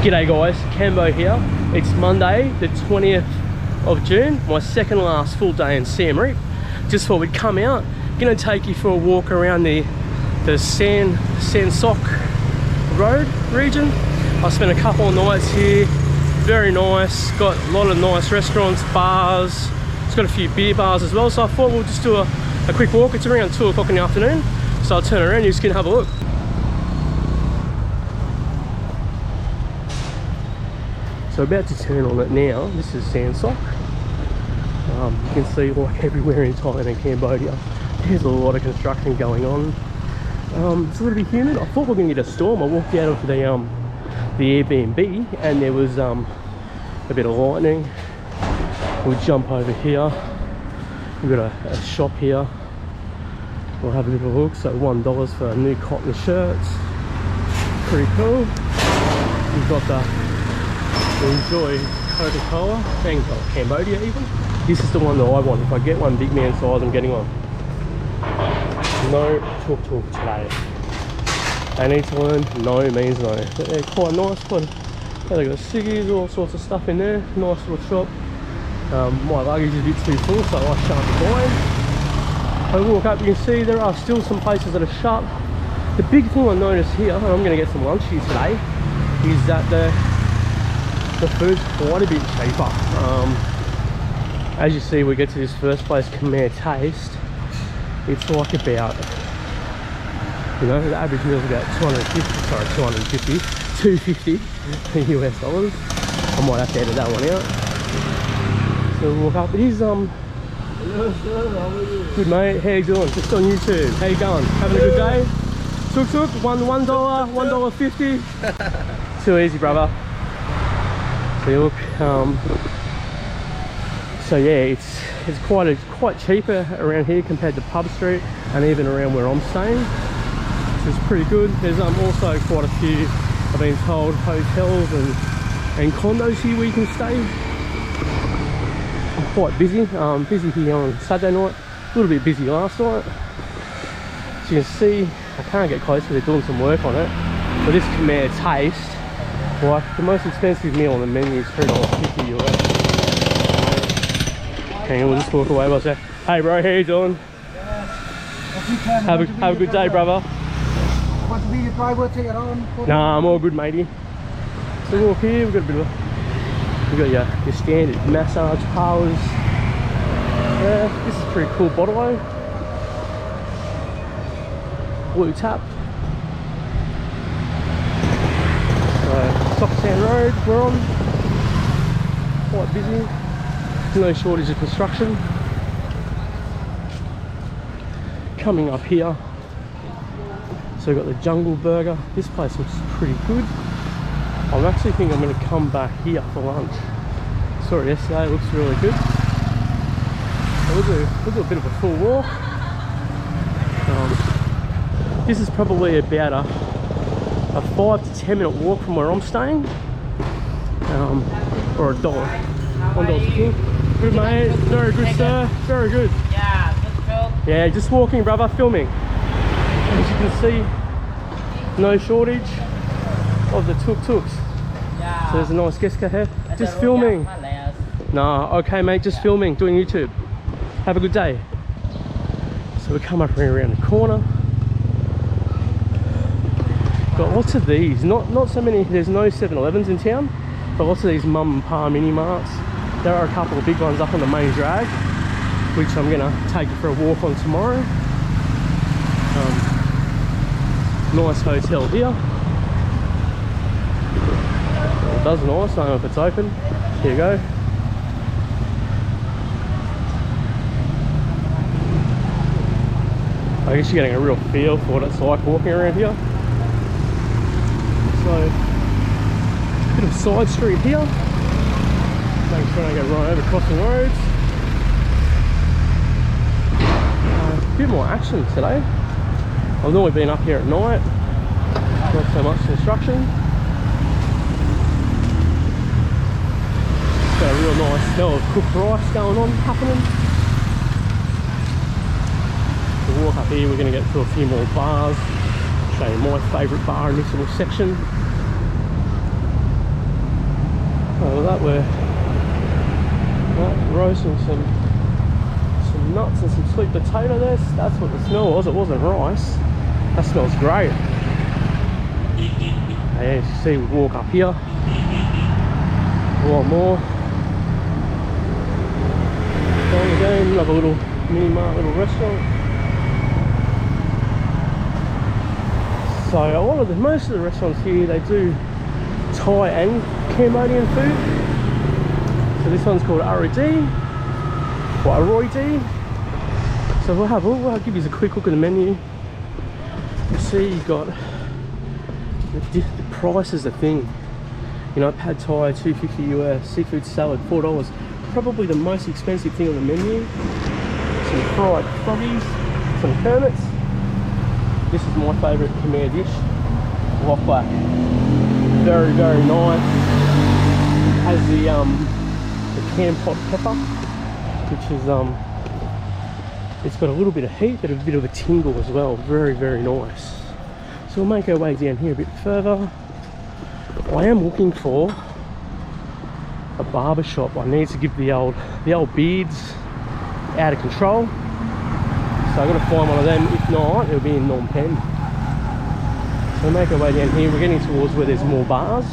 G'day guys, Cambo here. It's Monday the 20th of June, my second last full day in Siem Reap. Just thought we'd come out, gonna take you for a walk around the Sok Road region. I spent a couple of nights here, very nice, got a lot of nice restaurants, bars, it's got a few beer bars as well, so I thought we'll just do a quick walk. It's around 2 o'clock in the afternoon, so I'll turn around and you just can have a look. So about to turn on it now. This is Sok. You can see like everywhere in Thailand and Cambodia, there's a lot of construction going on. It's a little bit humid. I thought we were going to get a storm. I walked out of the Airbnb and there was a bit of lightning. We'll jump over here. We've got a shop here. We'll have a little look. So $1 for new cotton shirts. Pretty cool. We've got the Enjoy Coca-Cola and Cambodia even. This is the one that I want. If I get one big man size, I'm getting one. No Tuk Tuk today. They need to learn no means no. But they're quite nice. They've got ciggies, all sorts of stuff in there. Nice little shop. My luggage is a bit too full, so I shan't be buying. I walk up, you can see there are still some places that are shut. The big thing I noticed here, and I'm going to get some lunch here today, is that the food's quite a bit cheaper. As you see, we get to this first place, Khmer Taste. It's like about, you know, the average meal is about 250 US dollars. I might have to edit that one out. So we'll walk up. Here's Hello sir, how are you? good mate. How you doing? Just on YouTube. How you going? Having a good day? Tuk Tuk, $1.50. Too easy, brother. So look, so yeah, it's quite cheaper around here compared to Pub Street and even around where I'm staying, which is pretty good. There's also quite a few, I've been told, hotels and condos here where you can stay. I'm quite busy. Busy here on Saturday night, a little bit busy last night. As you can see, I can't get close because they're doing some work on it. But this Khmer Taste, like the most expensive meal on the menu is $3.50 US. Hang on, we'll just walk away. What's that? Hey bro, how you doing? Have a good day, brother. Want to be the driver, take it on? Nah, I'm all good, matey. So we'll walk here. We've got a bit of, we've got your standard massage parlours. This is a pretty cool bottle. Blue tap. Sok San Road we're on. Quite busy. No shortage of construction. Coming up here, so we've got the Jungle Burger. This place looks pretty good. I actually think I'm going to come back here for lunch. Saw it yesterday, it looks really good. We'll do a bit of a full walk. This is probably about a 5 to 10 minute walk from where I'm staying, or $1. Good mate, very good sir, very good. Yeah, just walking brother, filming. As you can see, no shortage of the Tuk Tuks. So there's a nice guest car here, just filming. Nah, okay mate, just filming, doing YouTube. Have a good day. So we come up around the corner. Got lots of these, not so many, there's no 7-Elevens in town, but lots of these mum and pa mini-marts. There are a couple of big ones up on the main drag, which I'm gonna take you for a walk on tomorrow. Nice hotel here. Well, it does nice, I don't know if it's open. Here you go. I guess you're getting a real feel for what it's like walking around here. So, bit of side street here. Making sure I don't go right over crossing roads. A bit more action today. I've normally been up here at night. Not so much construction. Got a real nice smell of cooked rice going on, happening. We'll walk up here, we're going to get to a few more bars. Show you my favourite bar in this little section. Oh, that we're roasting some nuts and some sweet potato there. That's what the smell was. It wasn't rice. That smells great. And as you see, we walk up here. A lot more. Going again, another little Mini-mart little restaurant. So most of the restaurants here, they do Thai and Cambodian food. So this one's called ROD or Aroidi. So I'll give you a quick look at the menu. You see you've got the price is the thing. You know, pad Thai $2.50 US, seafood salad $4. Probably the most expensive thing on the menu. Some fried froggies, some kermits. This is my favourite Khmer dish, rock black. Very, very nice. Has the canned pot pepper, which is it's got a little bit of heat, but a bit of a tingle as well. Very, very nice. So we'll make our way down here a bit further. I am looking for a barber shop. I need to give the old beards out of control. So I've got to find one of them. If not, it'll be in Phnom Penh. So we'll make our way down here. We're getting towards where there's more bars.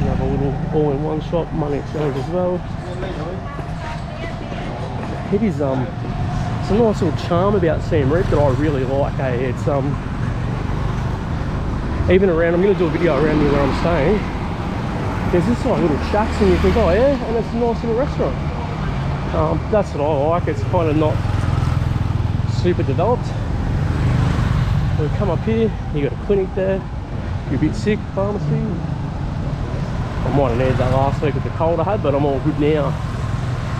Another little all-in-one shop, money exchange as well. It is it's a nice little charm about Siem Reap that I really like. It's even around, I'm going to do a video around here where I'm staying. There's this like little shacks and you think, oh yeah, and it's a nice little restaurant. That's what I like. It's kind of not super developed. We come up here, you got a clinic there, you're a bit sick, pharmacy. I might have needed that last week with the cold I had, but I'm all good now.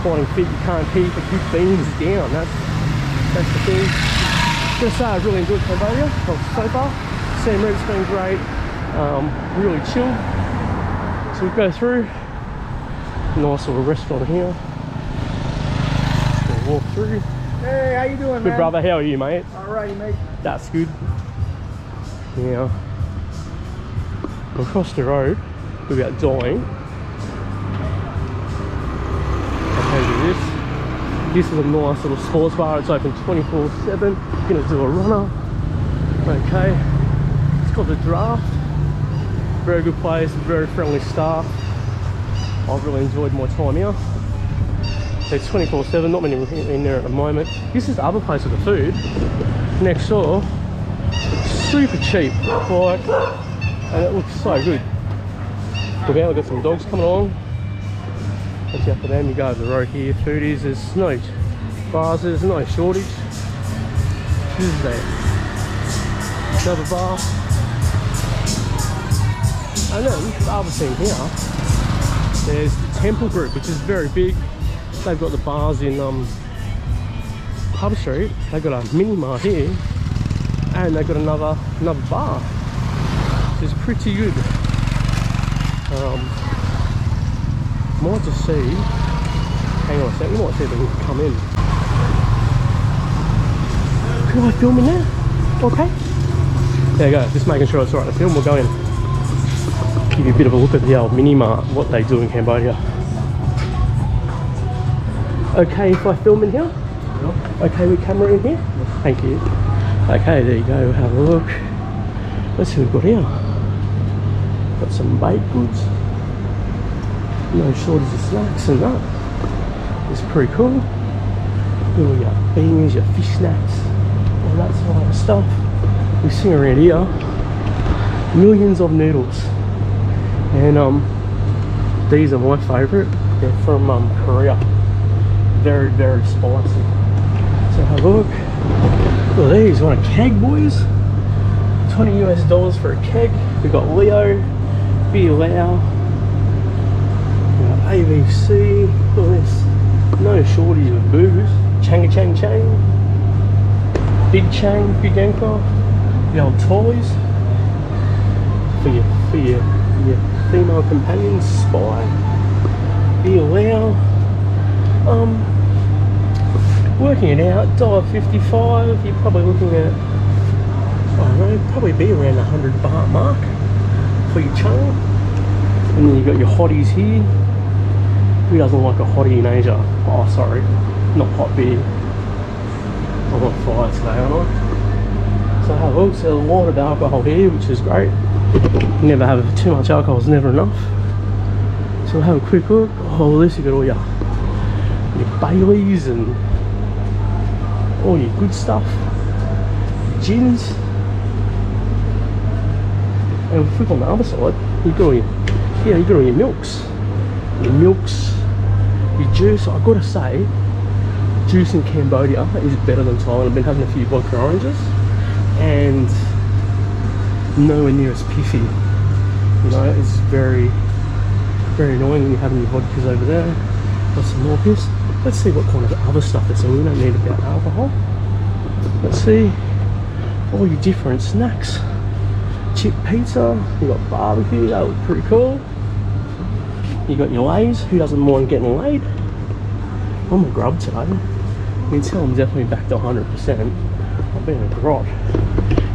Fighting fit, you can't keep a good beans down. That's the thing. Just say I've really enjoyed Cambodia so far. Siem Reap's been great, really chill. So we go through, nice little restaurant here. We'll walk through. Hey, how you doing, man? Good brother, how are you, mate? Alrighty, mate. That's good. Yeah. Across the road, without dying. Okay, this. This is a nice little sports bar. It's open 24/7. Gonna do a runner. Okay. It's called the Draft. Very good place, very friendly staff. I've really enjoyed my time here. So it's 24/7, not many in there at the moment. This is the other place with the food. Next door, super cheap, like, and it looks so good. We've got some dogs coming along. Watch out for them, you go over the road here, foodies, there's no bars, there's no shortage. This is another bar. And then the other thing here, there's the Temple Group, which is very big. They've got the bars in Pub Street. They've got a Mini-mart here, and they've got another bar, which is pretty good. Might just see. Hang on a sec. We might see if they can come in. Can I film in there? Okay. There you go. Just making sure it's alright to film. We'll go in. Give you a bit of a look at the old Mini-mart, what they do in Cambodia. Okay, if I film in here? Yep. Okay with camera in here? Yep. Thank you. Okay, there you go. We'll have a look. Let's see what we've got here. Got some baked goods. No shortage of snacks and that. It's pretty cool. Then we got beans, your fish snacks, all that sort of stuff. We see around here millions of noodles. And these are my favourite. They're from Korea. Very, very spicy. So have a look. Look at these. Want a keg, boys? $20 US for a keg. We've got Leo, Beer Lao, we've got AVC. Look at this. No shortage of booze. Changa Chang Chang. Big Chang, Big Anchor. The old toys. For your female companions, Spy. Beer Lao. Working it out, $1.55, you're probably looking at, I don't know, probably be around the 100 baht mark for your channel. And then you got your hotties here. Who doesn't like a hottie in Asia? Oh, sorry, not hot beer. I'm on fire today, aren't I? So there's a lot of alcohol here, which is great. Never have too much alcohol, it's never enough. So we'll have a quick look. Oh, this you got all your Baileys and all your good stuff. Gins. And if we flip on the other side, you've got all your, yeah, you've got all your milks. Your juice. I've got to say, juice in Cambodia is better than Thailand. I've been having a few vodka oranges and nowhere near as piffy. You know, it's very, very annoying when you're having your vodkas over there. Got some more piss. Let's see what kind of other stuff there's. So we don't need about alcohol. Let's see all your different snacks. Chip pizza, you got barbecue, that looks pretty cool. You got your lays, who doesn't mind getting laid? I'm a grub today. You can tell I'm definitely back to 100%. I've been a grot.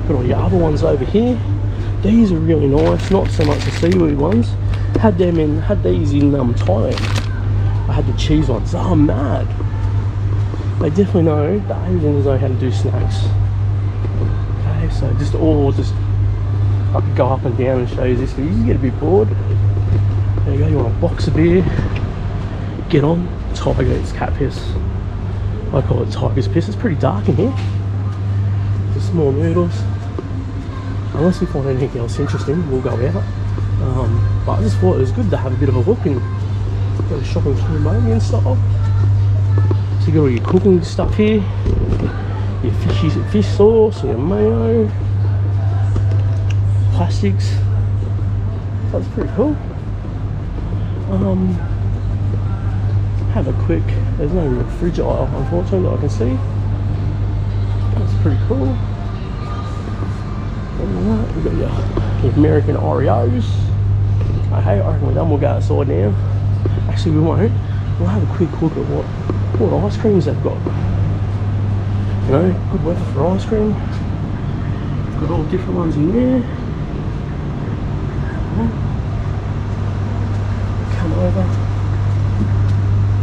Got all your other ones over here. These are really nice, not so much the seaweed ones. Had these in Thailand. I had the cheese ones. Oh, I'm mad. They definitely know, the Asians know how to do snacks. Okay, so I could go up and down and show you this, but you get a bit bored. There you go, you want a box of beer, get on. Tiger, it's cat piss. I call it tiger's piss. It's pretty dark in here. Just small noodles. Unless we find anything else interesting, we'll go out. But I just thought it was good to have a bit of a look and go shopping Cambodian style. So you got all your cooking stuff here, your fish sauce, your mayo, plastics. That's pretty cool. Have a quick, there's no real fridge aisle unfortunately that I can see. That's pretty cool. Alright, we've got your American Oreos. Okay, I reckon we're done, we'll go outside now. Actually we won't, we'll have a quick look at what ice creams they've got. You know, good weather for ice cream. Got all different ones in there. Come over.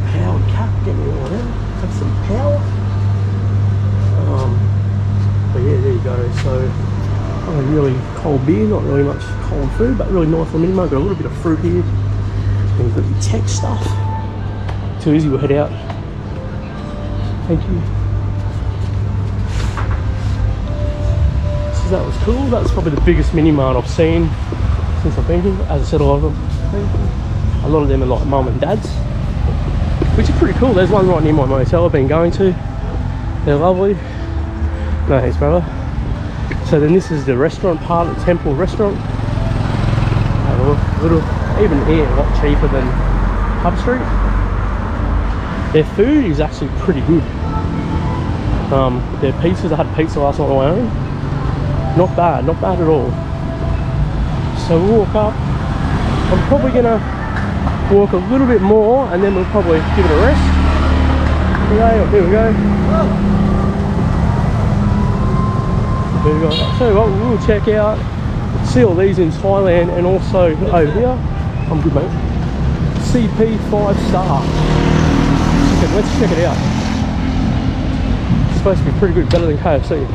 Powered cup, get me one in. Have some power. But yeah, there you go. So, not a really cold beer, not really much cold food, but really nice little mini-mart. Got a little bit of fruit here. And you've got your tech stuff. Too easy, we'll head out. Thank you. So that was cool. That's probably the biggest mini-mart I've seen since I've been here. As I said, a lot of them are like mum and dad's, which is pretty cool. There's one right near my motel I've been going to. They're lovely. No thanks, brother. So then this is the restaurant part of the temple restaurant. A little, even here, a lot cheaper than Hub Street. Their food is actually pretty good. Their pizzas, I had pizza last night on my own. Not bad at all. So we'll walk up. I'm probably gonna walk a little bit more and then we'll probably give it a rest. Here we go. So what we'll check out, see all these in Thailand and also over here. I'm good, mate. CP 5-star. Okay, let's check it out. It's supposed to be pretty good, better than KFC.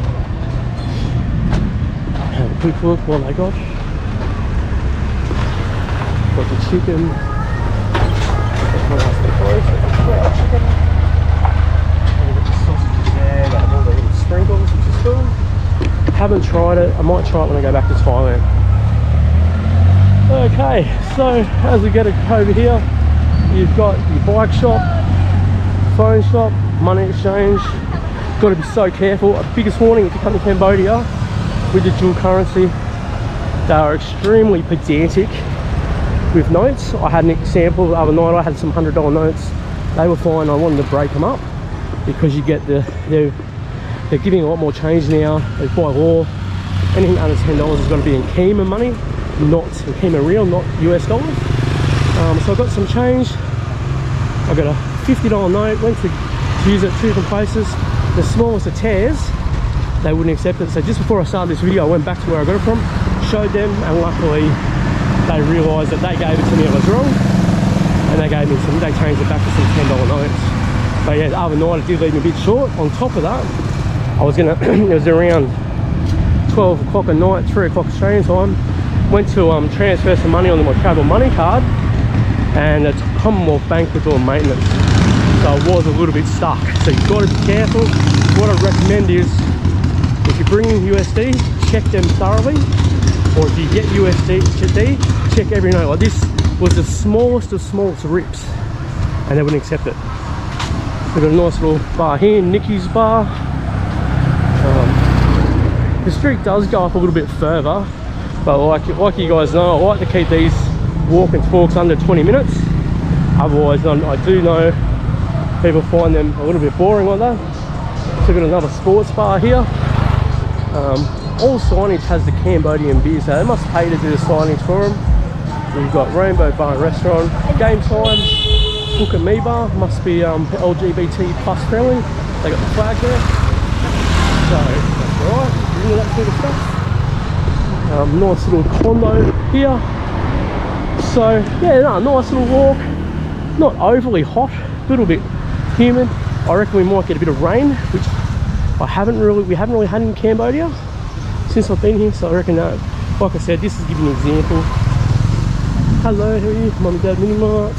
Have a quick look what they got. Got the chicken. Chicken. And got the sausages there, got all the little sprinkles, which is cool. Haven't tried it, I might try it when I go back to Thailand. Okay, so as we get over here, you've got your bike shop, phone shop, money exchange. Got to be so careful. Biggest warning if you come to Cambodia with the dual currency, they are extremely pedantic with notes. I had an example the other night. I had some $100 notes. They were fine. I wanted to break them up because you get they're giving a lot more change now. By law, anything under $10 is going to be in Khmer money, not in Khmer real, not US dollars. So I got some change. I got a $50 note. Went to use it at 2 different places. The smallest of tears, they wouldn't accept it. So just before I started this video, I went back to where I got it from, showed them, and luckily they realised that they gave it to me, it was wrong, and they gave me some, they changed it back to some $10 notes. But yeah, the other night it did leave me a bit short. On top of that, I was gonna, it was around 12 o'clock at night, 3 o'clock Australian time, went to transfer some money onto my travel money card, and the Commonwealth Bank were doing maintenance, so I was a little bit stuck. So you've got to be careful. What I recommend is, if you're bringing USD, check them thoroughly, or if you get USD, check every note. Like this was the smallest of smallest rips, and they wouldn't accept it. We've got a nice little bar here, Nicky's bar. The street does go up a little bit further, but like you guys know, I like to keep these walk and talks under 20 minutes. Otherwise, I do know people find them a little bit boring like that. So we've got another sports bar here. All signage has the Cambodian beer, so they must pay to do the signage for them. We've got Rainbow Bar and Restaurant. Game time, Look at Me Bar, must be LGBT plus friendly. They got the flag there. So that's alright, into that sort of stuff. Nice little condo here. So yeah, no, nice little walk. Not overly hot, a little bit humid. I reckon we might get a bit of rain, which we haven't really had in Cambodia since I've been here. So I reckon, like I said, this is giving an example. Hello, how are you? Mum and Dad Mini-mart.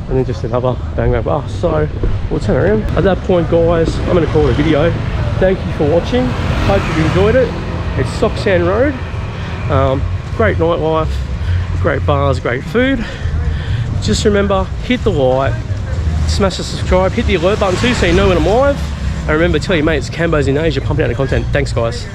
And then just another bang bang bar. So we'll turn around. At that point, guys, I'm going to call it a video. Thank you for watching. Hope you've enjoyed it. It's Sok San Road. Great nightlife, great bars, great food. Just remember, hit the like, smash the subscribe, hit the alert button too so you know when I'm live. And remember, tell your mates, Cambo's in Asia pumping out the content. Thanks, guys.